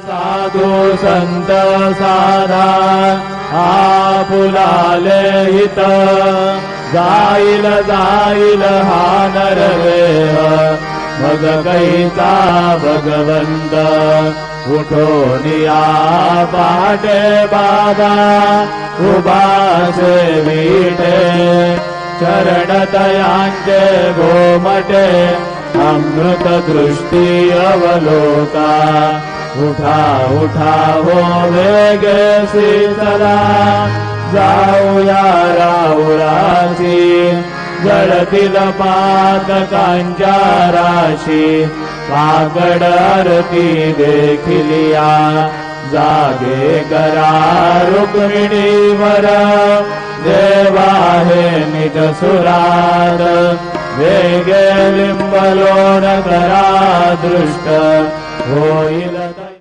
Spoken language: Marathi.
साधू संत साधा आपुलाले हित जाईल जाईल हा नरदेह मग कैसा भगवंत उठोनिया पहाटे बाबा उभासे विटे चरणतयांचे गोमटे अमृत दृष्टी अवलोका उठा उठा हो वेगे शीतला जाऊया राऊळाची जळतील पातकांच्या राशी काकड आरती देखिलिया जागे करा रुक्मिणीवर देवा हे निज सुरात वेगे लिंबलोण करा दृष्ट होईल